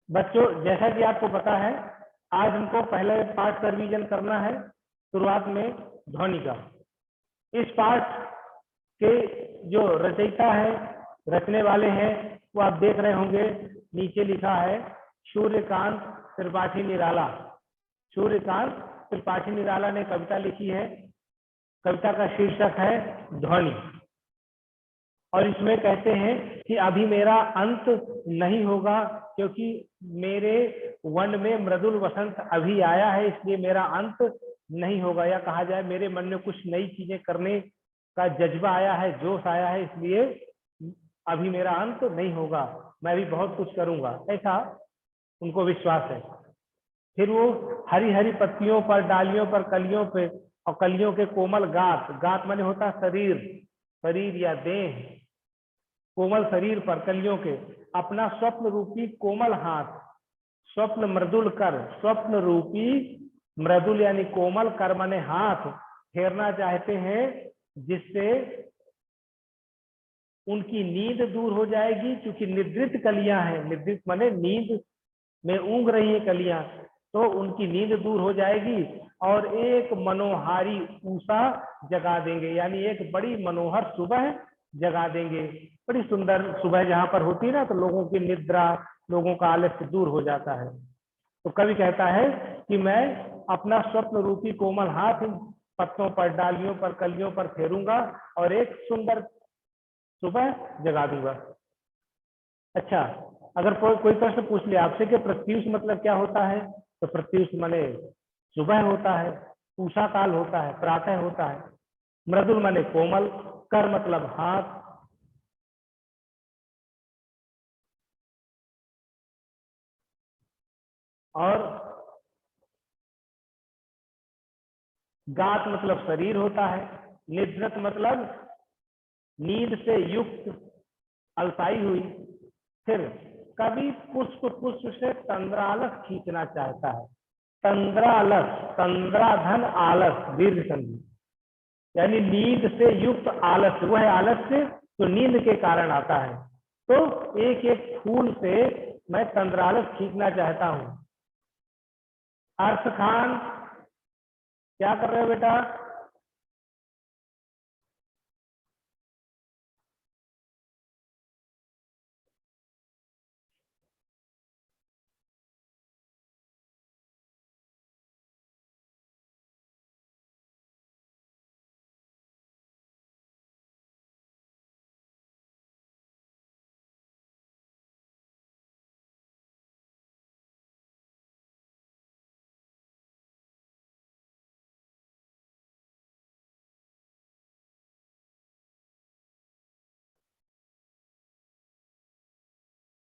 बच्चों जैसा कि आपको पता है, आज हमको पहले पाठ का रिवीजन करना है शुरुआत में ध्वनि का। इस पाठ के जो रचयिता है, रचने वाले हैं, वो आप देख रहे होंगे, नीचे लिखा है सूर्यकांत त्रिपाठी निराला। सूर्यकांत त्रिपाठी निराला ने कविता लिखी है। कविता का शीर्षक है ध्वनि। और इसमें कहते हैं कि अभी मेरा अंत नहीं होगा, क्योंकि मेरे वन में मृदुल वसंत अभी आया है, इसलिए मेरा अंत नहीं होगा। या कहा जाए मेरे मन में कुछ नई चीजें करने का जज्बा आया है, जोश आया है, इसलिए अभी मेरा अंत नहीं होगा, मैं भी बहुत कुछ करूंगा, ऐसा उनको विश्वास है। फिर वो हरी हरी पत्तियों पर, डालियों पर, कलियों पे, और कलियों के कोमल गात, गात माने होता शरीर, शरीर या देह, कोमल शरीर पर कलियों के अपना स्वप्न रूपी कोमल हाथ, स्वप्न मृदुल कर, स्वप्न रूपी मृदुल यानी कोमल कर माने हाथ फेरना चाहते हैं, जिससे उनकी नींद दूर हो जाएगी। क्योंकि निद्रित कलियां हैं, निद्रित माने नींद में ऊँघ रही है कलियां, तो उनकी नींद दूर हो जाएगी और एक मनोहारी उषा जगा देंगे, यानी एक बड़ी मनोहर सुबह जगा देंगे। बड़ी सुंदर सुबह जहां पर होती है ना, तो लोगों की निद्रा, लोगों का आलस्य दूर हो जाता है। तो कवि कहता है कि मैं अपना स्वप्न रूपी कोमल हाथ इन पत्तों पर, डालियों पर, कलियों पर फेरूंगा और एक सुंदर सुबह जगा दूंगा। अच्छा, अगर कोई प्रश्न पूछ ले आपसे कि प्रत्यूष मतलब क्या होता है, तो प्रत्यूष माने सुबह होता है, उषा काल होता है, प्रातः होता है। मृदुल माने कोमल, कर मतलब हाथ, और गात मतलब शरीर होता है। निद्रत मतलब नींद से युक्त, अल्पाई हुई। फिर कवि पुष्प पुष्प से तंद्रालस खींचना चाहता है। तंद्रालस, तंद्राधन आलस, दीर्घ संधि, यानी नींद से युक्त आलस्य, वह आलस्य तो नींद के कारण आता है। तो एक एक फूल से मैं तंद्रालस खींचना चाहता हूं। अर्थ खान क्या कर रहे हो बेटा?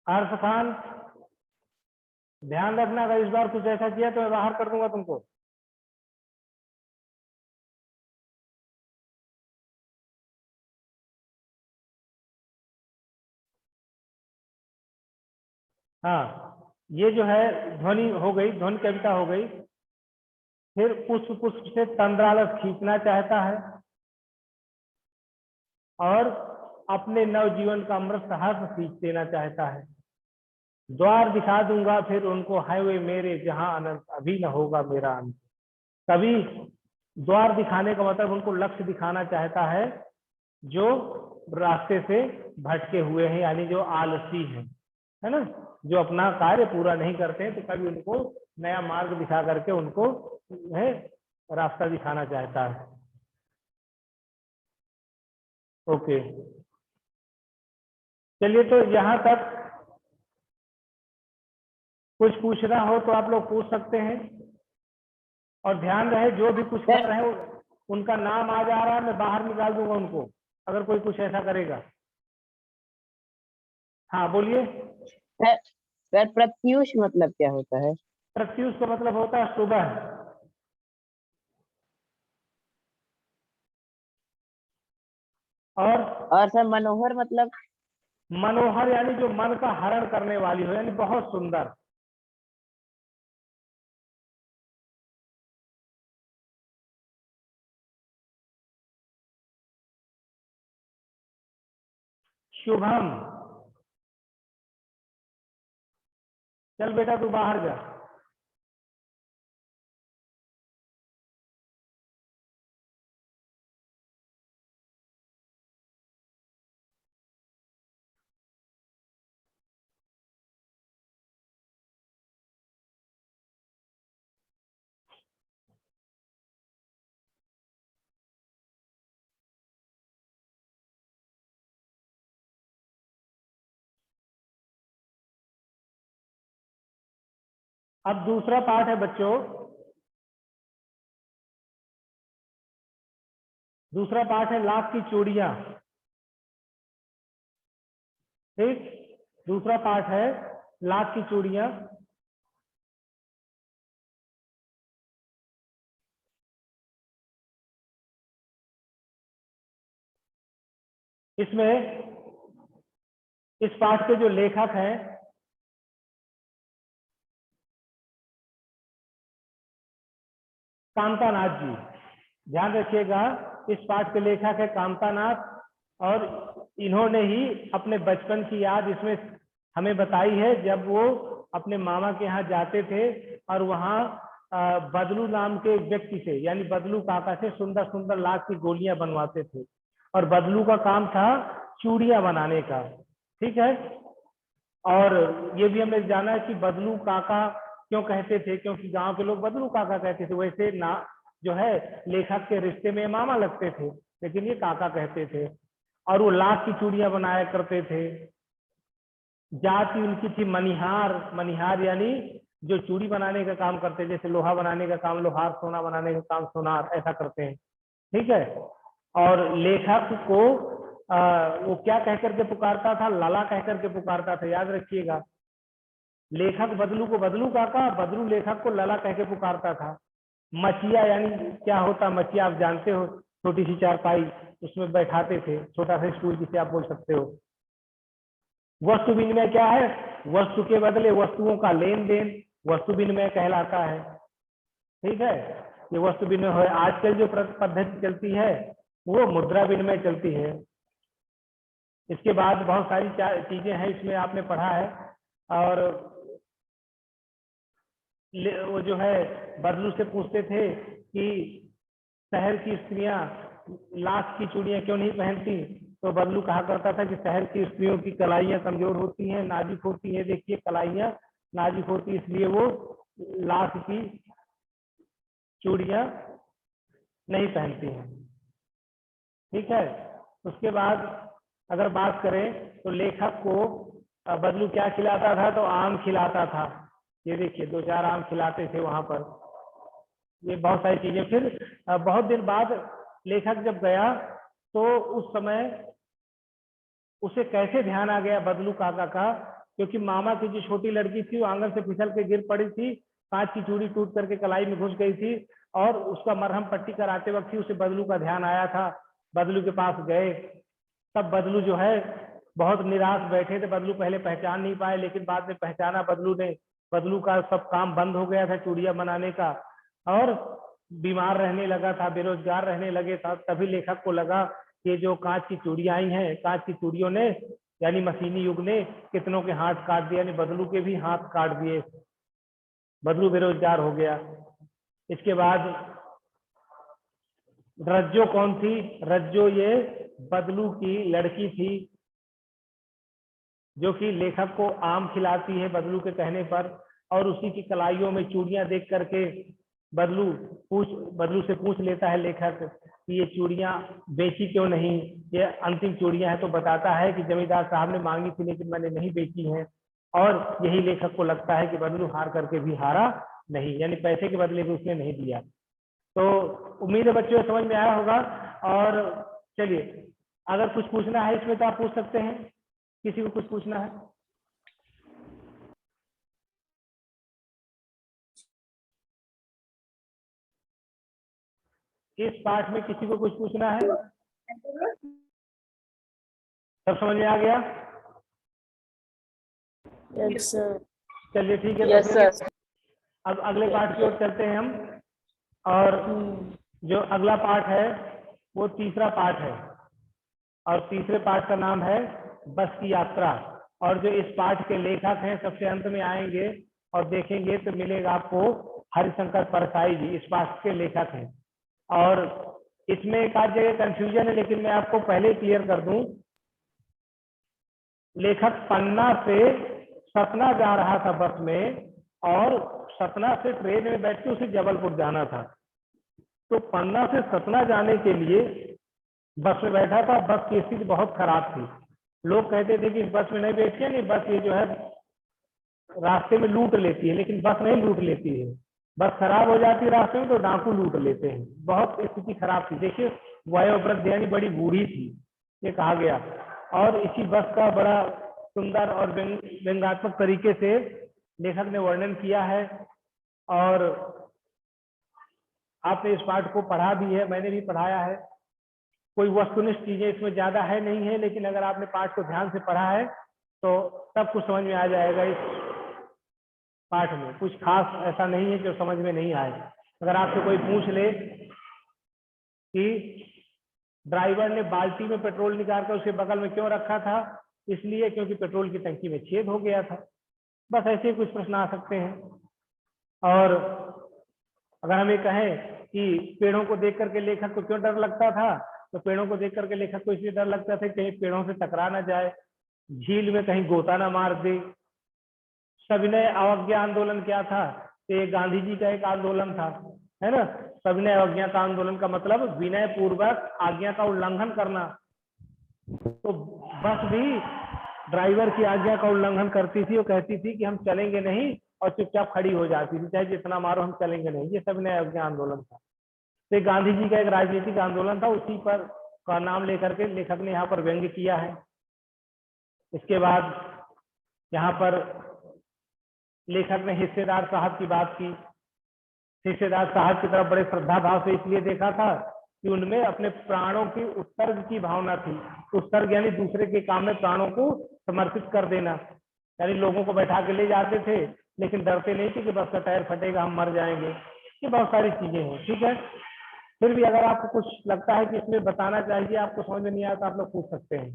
अर्थ खान ध्यान रखना, अगर इस बार कुछ ऐसा किया तो मैं बाहर कर दूंगा तुमको। हाँ, ये जो है ध्वनि हो गई, ध्वनि कविता हो गई। फिर पुष्प पुष्प से तंद्रालस खींचना चाहता है और अपने नवजीवन का अमृत हर्ष सींच देना चाहता है। द्वार दिखा दूंगा फिर उनको, हाईवे मेरे जहां अनंत अभी न होगा मेरा अंत। कभी द्वार दिखाने का मतलब उनको लक्ष्य दिखाना चाहता है, जो रास्ते से भटके हुए हैं, यानी जो आलसी है ना, जो अपना कार्य पूरा नहीं करते हैं, तो कभी उनको नया मार्ग दिखा करके उनको है रास्ता दिखाना चाहता है। ओके, चलिए तो यहाँ तक कुछ पूछना हो तो आप लोग पूछ सकते हैं। और ध्यान रहे, जो भी कुछ कर सर रहे हैं उनका नाम आ जा रहा है, मैं बाहर निकाल दूंगा उनको, अगर कोई कुछ ऐसा करेगा। हाँ बोलिए। सर सर प्रत्यूष मतलब क्या होता है? प्रत्युष का मतलब होता है सुबह। और और सर मनोहर मतलब? मनोहर यानी जो मन का हरण करने वाली हो, यानी बहुत सुंदर। शुभम, चल बेटा तू बाहर जा। अब दूसरा पाठ है बच्चों, दूसरा पाठ है लाख की चूड़ियां। ठीक, दूसरा पाठ है लाख की चूड़ियां। इसमें इस पाठ के जो लेखक हैं कामतानाथ जी, ध्यान रखिएगा, इस पाठ के लेखक है कामतानाथ, और इन्होंने ही अपने बचपन की याद इसमें हमें बताई है, जब वो अपने मामा के यहाँ जाते थे और वहाँ बदलू नाम के व्यक्ति से, यानी बदलू काका से सुंदर सुंदर लाख की गोलियां बनवाते थे, और बदलू का काम था चूड़ियां बनाने का। ठीक है, और ये भी हमने जाना है कि बदलू काका क्यों कहते थे, क्योंकि गांव के लोग बदलू काका कहते थे। वैसे ना जो है लेखक के रिश्ते में मामा लगते थे, लेकिन ये काका कहते थे, और वो लाख की चूड़ियां बनाया करते थे। जाति उनकी थी मनिहार, मनिहार यानी जो चूड़ी बनाने का काम करते हैं, जैसे लोहा बनाने का काम लोहार, सोना बनाने का काम सोनार, ऐसा करते हैं। ठीक है, और लेखक को वो क्या कहकर के पुकारता था, लाला कहकर के पुकारता था, याद रखिएगा। लेखक बदलू को बदलू काका, बदलू लेखक को लाला कह के पुकारता था। मचिया यानी क्या होता, मचिया आप जानते हो, छोटी सी चारपाई, उसमें बैठाते थे, छोटा सा स्टूल जिसे आप बोल सकते हो। वस्तु विनिमय क्या है, वस्तु के बदले वस्तुओं का लेन देन वस्तु विनिमय कहलाता है। ठीक है, ये वस्तु विनिमय है। आजकल जो पद्धति चलती है वो मुद्रा विनिमय चलती है। इसके बाद बहुत सारी चीजें हैं, इसमें आपने पढ़ा है। और वो जो है बदलू से पूछते थे कि शहर की स्त्रियां लाख की चूड़ियां क्यों नहीं पहनती, तो बदलू कहा करता था कि शहर की स्त्रियों की कलाइयां कमजोर होती हैं, नाजुक होती हैं, देखिए कलाइयां नाजुक होती, इसलिए वो लाख की चूड़ियां नहीं पहनती हैं। ठीक है, उसके बाद अगर बात करें तो लेखक को बदलू क्या खिलाता था, तो आम खिलाता था। ये देखिए 2-4 आम खिलाते थे वहां पर, ये बहुत सारी चीजें। फिर बहुत दिन बाद लेखक जब गया तो उस समय उसे कैसे ध्यान आ गया बदलू काका का, क्योंकि मामा की जो छोटी लड़की थी वो आंगन से फिसल के गिर पड़ी थी, कांच की चूड़ी टूट करके कलाई में घुस गई थी, और उसका मरहम पट्टी कराते वक्त ही उसे बदलू का ध्यान आया था। बदलू के पास गए, तब बदलू जो है बहुत निराश बैठे थे। बदलू पहले पहचान नहीं पाए, लेकिन बाद में पहचाना बदलू ने। बदलू का सब काम बंद हो गया था चूड़ियां बनाने का, और बीमार रहने लगा था, बेरोजगार रहने लगे था। तभी लेखक को लगा कि जो कांच की चूड़ियां आई हैं, कांच की चूड़ियों ने यानी मशीनी युग ने कितनों के हाथ काट दिया, यानी बदलू के भी हाथ काट दिए, बदलू बेरोजगार हो गया। इसके बाद रज्जो कौन थी, रज्जो ये बदलू की लड़की थी, जो कि लेखक को आम खिलाती है बदलू के कहने पर, और उसी की कलाइयों में चूड़ियां देख करके बदलू से पूछ लेता है लेखक कि ये चूड़ियां बेची क्यों नहीं, ये अंतिम चूड़ियां हैं। तो बताता है कि जमींदार साहब ने मांगी थी लेकिन मैंने नहीं बेची हैं। और यही लेखक को लगता है कि बदलू हार करके भी हारा नहीं, यानी पैसे के बदले भी उसने नहीं दिया। तो उम्मीद है बच्चों समझ में आया होगा। और चलिए, अगर कुछ पूछना है इसमें तो आप पूछ सकते हैं, किसी को कुछ पूछना है? इस पाठ में किसी को कुछ पूछना है? सब समझ में आ गया? Yes sir. चलिए ठीक है, यस तो सर। अब अगले पाठ की ओर चलते हैं हम। और जो अगला पाठ है वो तीसरा पाठ है, और तीसरे पाठ का नाम है बस की यात्रा। और जो इस पाठ के लेखक हैं सबसे अंत में आएंगे और देखेंगे तो मिलेगा आपको हरिशंकर परसाई जी इस पाठ के लेखक हैं। और इसमें एक आध जगह कंफ्यूजन है, लेकिन मैं आपको पहले क्लियर कर दूं। लेखक पन्ना से सतना जा रहा था बस में, और सतना से ट्रेन में बैठ के उसे जबलपुर जाना था। तो पन्ना से सतना जाने के लिए बस में बैठा था। बस की स्थिति बहुत खराब थी। लोग कहते थे कि इस बस में नहीं बैठिए, नहीं बस ये जो है रास्ते में लूट लेती है, लेकिन बस नहीं लूट लेती है। बस खराब हो जाती है रास्ते में तो डाकू लूट लेते हैं। बहुत स्थिति खराब थी। देखिए वयोवृद्ध यानी बड़ी बूढ़ी थी ये कहा गया। और इसी बस का बड़ा सुंदर और व्यंग्यात्मक तरीके से लेखक ने वर्णन किया है। और आपने इस पाठ को पढ़ा भी है, मैंने भी पढ़ाया है। कोई वस्तुनिष्ठ चीजें इसमें ज्यादा है नहीं है, लेकिन अगर आपने पाठ को ध्यान से पढ़ा है तो सब कुछ समझ में आ जाएगा। इस पाठ में कुछ खास ऐसा नहीं है जो समझ में नहीं आए। अगर आपसे कोई पूछ ले कि ड्राइवर ने बाल्टी में पेट्रोल निकाल कर उसके बगल में क्यों रखा था, इसलिए क्योंकि पेट्रोल की टंकी में छेद हो गया था। बस ऐसे कुछ प्रश्न आ सकते हैं। और अगर हम ये कहें कि पेड़ों को देख करके लेखक को क्यों डर लगता था, तो पेड़ों को देख करके लेखक को इसलिए डर लगता था कहीं पेड़ों से टकरा ना जाए, झील में कहीं गोता ना मार दे। सविनय अवज्ञा आंदोलन क्या था? ये गांधी जी का एक आंदोलन था, है ना। सविनय अवज्ञा का आंदोलन का मतलब विनय पूर्वक आज्ञा का उल्लंघन करना। तो बस भी ड्राइवर की आज्ञा का उल्लंघन करती थी। वो कहती थी कि हम चलेंगे नहीं, और चुपचाप खड़ी हो जाती थी, चाहे जितना मारो हम चलेंगे नहीं। ये सविनय अवज्ञा आंदोलन था। तो गांधी जी का एक राजनीतिक आंदोलन था, उसी पर का नाम लेकर के लेखक ने यहाँ पर व्यंग्य किया है। इसके बाद यहाँ पर लेखक ने हिस्सेदार साहब की बात की। हिस्सेदार साहब की तरफ बड़े श्रद्धा भाव से इसलिए देखा था कि उनमें अपने प्राणों की उत्सर्ग की भावना थी। उत्सर्ग यानी दूसरे के काम में प्राणों को समर्पित कर देना। यानी लोगों को बैठा के ले जाते थे, लेकिन डरते नहीं थे कि बस का टायर फटेगा हम मर जाएंगे। ये बहुत सारी चीजें हैं, ठीक है। फिर भी अगर आपको कुछ लगता है कि इसमें बताना चाहिए, आपको समझ में नहीं आया, तो आप लोग पूछ सकते हैं।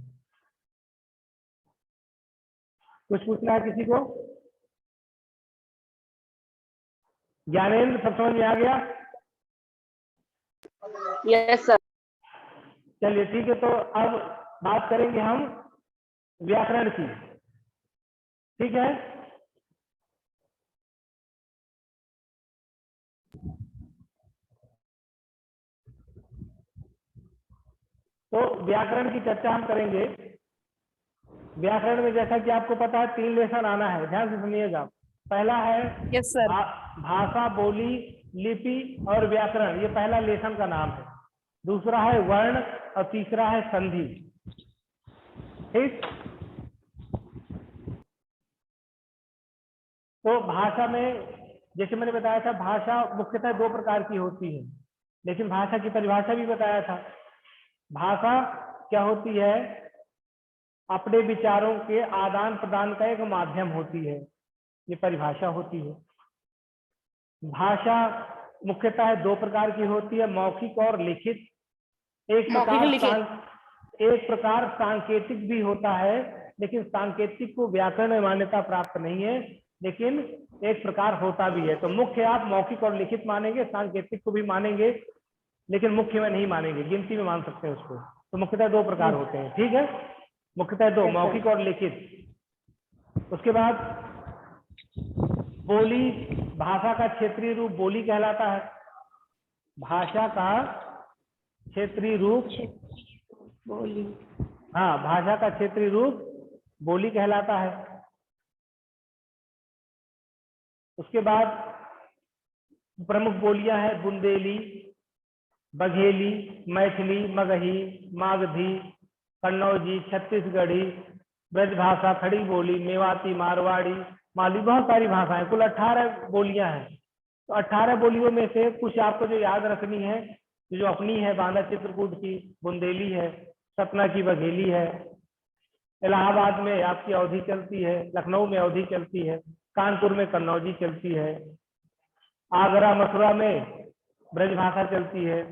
कुछ पूछना है किसी को? ज्ञानेंद्र सब समझ में आ गया? Yes sir. चलिए ठीक है। तो अब बात करेंगे हम व्याकरण की, ठीक है। तो व्याकरण की चर्चा हम करेंगे। व्याकरण में जैसा कि आपको पता है 3 लेसन आना है, ध्यान से सुनिएगा। पहला है यस सर। भाषा, बोली, लिपि और व्याकरण। ये पहला लेसन का नाम है। दूसरा है वर्ण और तीसरा है संधि, ठीक। तो भाषा में जैसे मैंने बताया था, भाषा मुख्यतः 2 प्रकार की होती है, लेकिन भाषा की परिभाषा भी बताया था। भाषा क्या होती है? अपने विचारों के आदान प्रदान का एक माध्यम होती है, ये परिभाषा होती है। भाषा मुख्यतः 2 प्रकार की होती है, मौखिक और लिखित। एक प्रकार सांकेतिक भी होता है, लेकिन सांकेतिक को व्याकरण में मान्यता प्राप्त नहीं है, लेकिन एक प्रकार होता भी है। तो मुख्य आप मौखिक और लिखित मानेंगे, सांकेतिक को भी मानेंगे, लेकिन मुख्य में नहीं मानेंगे, गिनती में मान सकते हैं उसको। तो मुख्यतः 2 प्रकार होते हैं, ठीक है। मुख्यतः 2, मौखिक और लिखित। उसके बाद बोली, भाषा का क्षेत्रीय रूप बोली कहलाता है। भाषा का क्षेत्रीय रूप बोली, हाँ, भाषा का क्षेत्रीय रूप बोली कहलाता है। उसके बाद प्रमुख बोलियां हैं बुंदेली, बघेली, मैथिली, मगही, मागधी, कन्नौजी, छत्तीसगढ़ी, ब्रजभाषा, खड़ी बोली, मेवाती, मारवाड़ी, मालवी, बहुत सारी भाषाएं, कुल 18 बोलियां हैं। तो 18 बोलियों में से कुछ आपको जो याद रखनी है, जो अपनी है, बांदा चित्रकूट की बुंदेली है, सतना की बघेली है, इलाहाबाद में आपकी अवधी चलती है, लखनऊ में अवधी चलती है, कानपुर में कन्नौजी चलती है, आगरा मथुरा में ब्रजभाषा चलती है,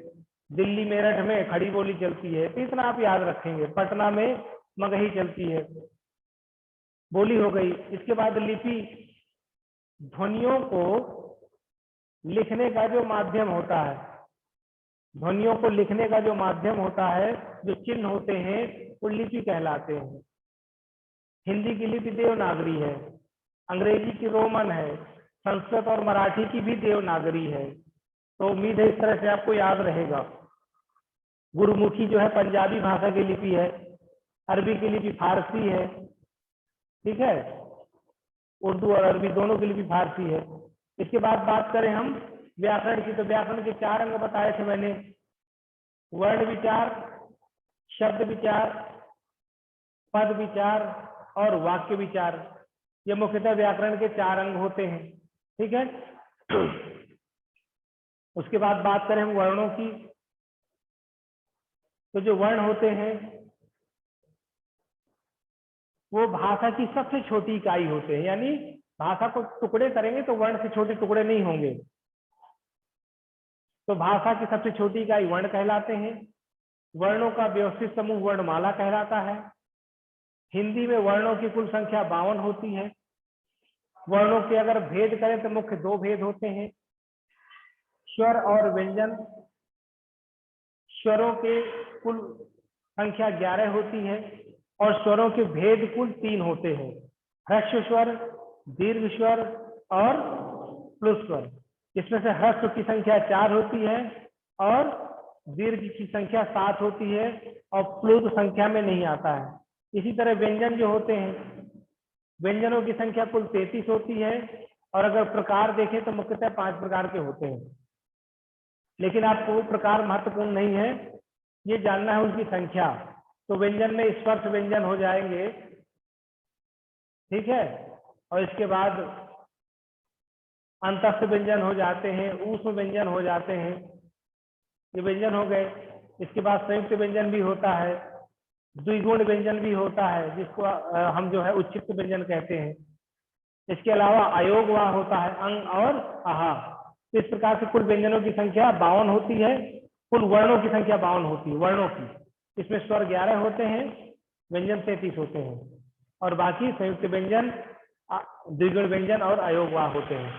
दिल्ली मेरठ में खड़ी बोली चलती है। तो इतना आप याद रखेंगे। पटना में मगही चलती है। बोली हो गई। इसके बाद लिपि ध्वनियों को लिखने का जो माध्यम होता है, ध्वनियों को लिखने का जो माध्यम होता है, जो चिन्ह होते हैं, वो लिपि कहलाते हैं। हिंदी की लिपि देवनागरी है, अंग्रेजी की रोमन है, संस्कृत और मराठी की भी देवनागरी है। तो उम्मीद है इस तरह से आपको याद रहेगा। गुरुमुखी जो है पंजाबी भाषा की लिपि है, अरबी की लिपि फारसी है, ठीक है, उर्दू और अरबी दोनों की लिपि फारसी है। इसके बाद बात करें हम व्याकरण की, तो व्याकरण के 4 अंग बताए थे मैंने, वर्ण विचार, शब्द विचार, पद विचार और वाक्य विचार। ये मुख्यतः व्याकरण के 4 अंग होते हैं, ठीक है। उसके बाद बात करें हम वर्णों की, तो जो वर्ण होते हैं वो भाषा की सबसे छोटी इकाई होते हैं, यानी भाषा को टुकड़े करेंगे तो वर्ण से छोटे टुकड़े नहीं होंगे। तो भाषा की सबसे छोटी इकाई वर्ण कहलाते हैं। वर्णों का व्यवस्थित समूह वर्णमाला कहलाता है। हिंदी में वर्णों की कुल संख्या 52 होती है। वर्णों के अगर भेद करें तो मुख्य 2 भेद होते हैं, स्वर और व्यंजन। स्वरों के कुल संख्या 11 होती है और स्वरों के भेद कुल 3 होते हैं, ह्रस्व स्वर, दीर्घ स्वर और प्लुत स्वर। इसमें से ह्रस्व की संख्या 4 होती है और दीर्घ की संख्या 7 होती है और प्लुत संख्या में नहीं आता है। इसी तरह व्यंजन जो होते हैं, व्यंजनों की संख्या कुल 33 होती है और अगर प्रकार देखें तो मुख्यतः 5 प्रकार के होते हैं, लेकिन आपको वो प्रकार महत्वपूर्ण नहीं है, ये जानना है उनकी संख्या। तो व्यंजन में स्पर्श व्यंजन हो जाएंगे, ठीक है, और इसके बाद अंतस्थ व्यंजन हो जाते हैं, ऊष्म व्यंजन हो जाते हैं, ये व्यंजन हो गए। इसके बाद संयुक्त व्यंजन भी होता है, द्विगुण व्यंजन भी होता है, जिसको हम जो है उच्छिष्ट व्यंजन कहते हैं। इसके अलावा अयोग वा होता है, अंग और आहा। इस प्रकार से कुल व्यंजनों की संख्या 52 होती है, कुल वर्णों की संख्या 52 होती है वर्णों की। इसमें स्वर 11 होते हैं, व्यंजन 33 होते हैं और बाकी संयुक्त व्यंजन, द्विगुण व्यंजन और अयोग वा होते हैं,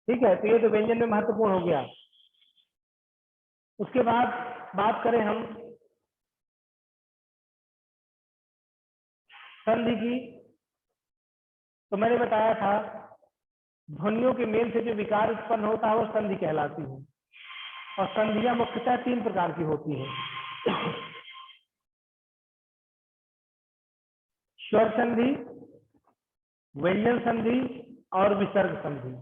ठीक है। तो ये तो व्यंजन में महत्वपूर्ण हो गया। उसके बाद बात करें हम संधि की, तो मैंने बताया था ध्वनियों के मेल से जो विकार उत्पन्न होता है वो संधि कहलाती है। और संधियां मुख्यतः 3 प्रकार की होती है, स्वर संधि, व्यंजन संधि और विसर्ग संधि।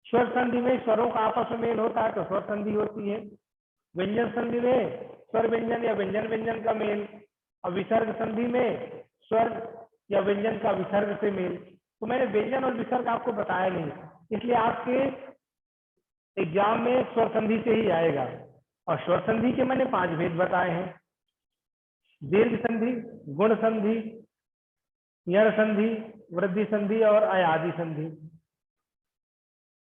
स्वर संधि में स्वरों का आपस में मेल होता है तो स्वर संधि होती है। व्यंजन संधि में स्वर व्यंजन या व्यंजन व्यंजन का मेल, और विसर्ग संधि में स्वर या व्यंजन का विसर्ग से मेल। तो मैंने व्यंजन और विसर्ग आपको बताया नहीं, इसलिए आपके एग्जाम में स्वर संधि से ही आएगा। और स्वर संधि के मैंने 5 भेद बताए हैं, दीर्घ संधि, गुण संधि, यण संधि, वृद्धि संधि और अयादि संधि।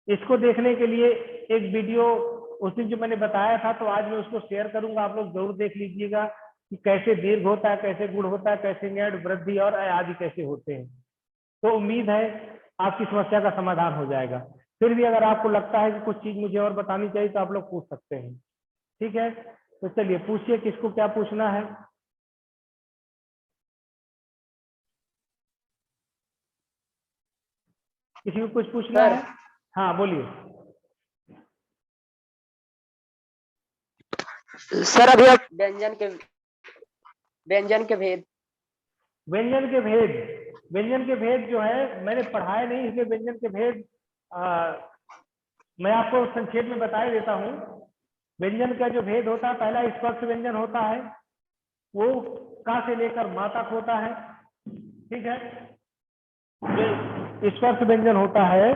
इसको देखने के लिए एक वीडियो उस दिन जो मैंने बताया था, तो आज मैं उसको शेयर करूंगा, आप लोग जरूर देख लीजिएगा कि कैसे दीर्घ होता है, कैसे गुण होता है, कैसे यण, वृद्धि और अयादि कैसे होते हैं। तो उम्मीद है आपकी समस्या का समाधान हो जाएगा। फिर भी अगर आपको लगता है कि कुछ चीज मुझे और बतानी चाहिए तो आप लोग पूछ सकते हैं, ठीक है। तो चलिए पूछिए, किसको क्या पूछना है। किसी को कुछ पूछना सर है? हाँ बोलिए। सर अभी आप व्यंजन के भेद। व्यंजन के भेद, व्यंजन के भेद जो है मैंने पढ़ाए नहीं, इसलिए व्यंजन के भेद मैं आपको संक्षेप में बता देता हूँ। व्यंजन का जो भेद होता है, पहला स्पर्श व्यंजन होता है, वो का से लेकर मा तक होता है, ठीक है। जो स्पर्श व्यंजन होता है,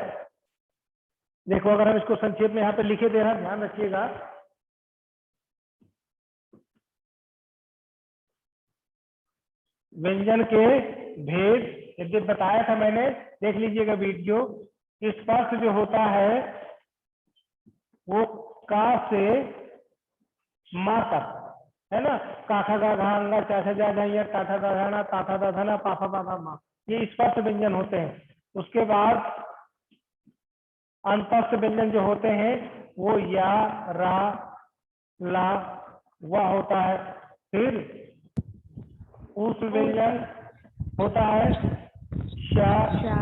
देखो अगर हम इसको संक्षेप में यहाँ पे लिखे दे रहे हैं, ध्यान रखिएगा। व्यंजन के भेद यदि बताया था मैंने, देख लीजिएगा वीडियो। स्पर्श जो होता है वो का से मा तक, है ना, काखा गा घा अंगा चाचा जा घैया टाठा दा धाना ताथा दा धना पाफा पापा मा, ये स्पष्ट व्यंजन होते हैं। उसके बाद अंतस्थ व्यंजन जो होते हैं वो या, रा, ला, वा होता है। फिर उस व्यंजन होता है शा, शा,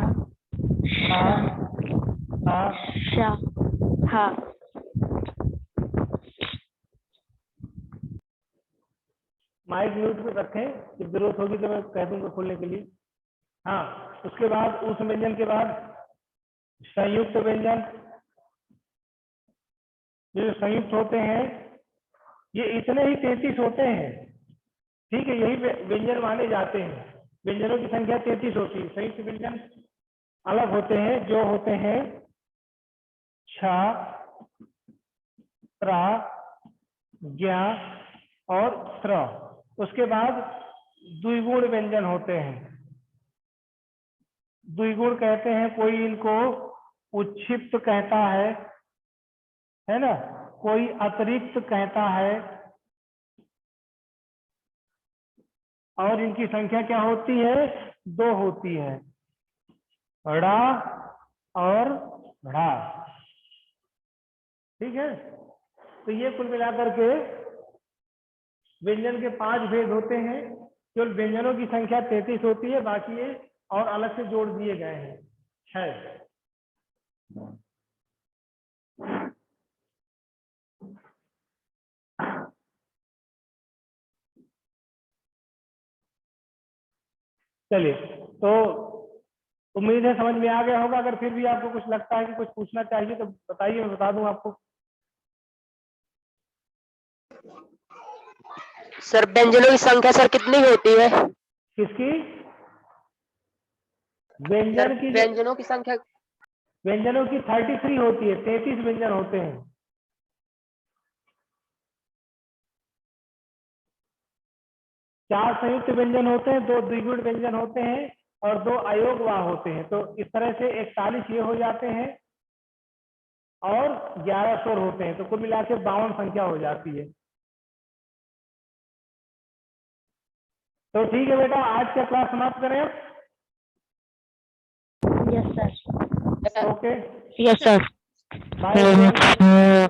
हा, हा, शा, हा। माइक म्यूट पे रखें, जब जरूरत होगी तो मैं कह दूंगा खोलने के लिए। हाँ, उसके बाद उस व्यंजन के बाद संयुक्त व्यंजन, ये संयुक्त होते हैं ये इतने ही 33 होते हैं, ठीक है, यही व्यंजन माने जाते हैं। व्यंजनों की संख्या 33 होती है। संयुक्त व्यंजन अलग होते हैं, जो होते हैं छा, त्रा, ज्ञा और स्र। उसके बाद द्विगुण व्यंजन होते हैं। द्विगुण कहते हैं, कोई इनको उच्छिष्ट कहता है ना, कोई अतिरिक्त कहता है, और इनकी संख्या क्या होती है, 2 होती है, ड़ा और ढ़ा। ठीक है, तो ये कुल मिलाकर के व्यंजन के 5 भेद होते हैं। केवल व्यंजनों की संख्या 33 होती है, बाकी ये और अलग से जोड़ दिए गए हैं 6। चलिए, तो उम्मीद है समझ में आ गया होगा। अगर फिर भी आपको कुछ लगता है कि कुछ पूछना चाहिए तो बताइए, मैं बता दूं आपको। सर व्यंजनों की संख्या सर कितनी होती है? किसकी? सर व्यंजन की, व्यंजनों की संख्या व्यंजनों की 33 होती है, 33 व्यंजन होते हैं। 4 संयुक्त व्यंजन होते हैं, 2 द्विगुण व्यंजन होते हैं और 2 अयोगवाह होते हैं। तो इस तरह से 41 ये हो जाते हैं और 11 स्वर होते हैं, तो कुल मिला के 52 संख्या हो जाती है। तो ठीक है बेटा, आज का क्लास समाप्त करें। Yes sir. Okay, yes sir. Bye.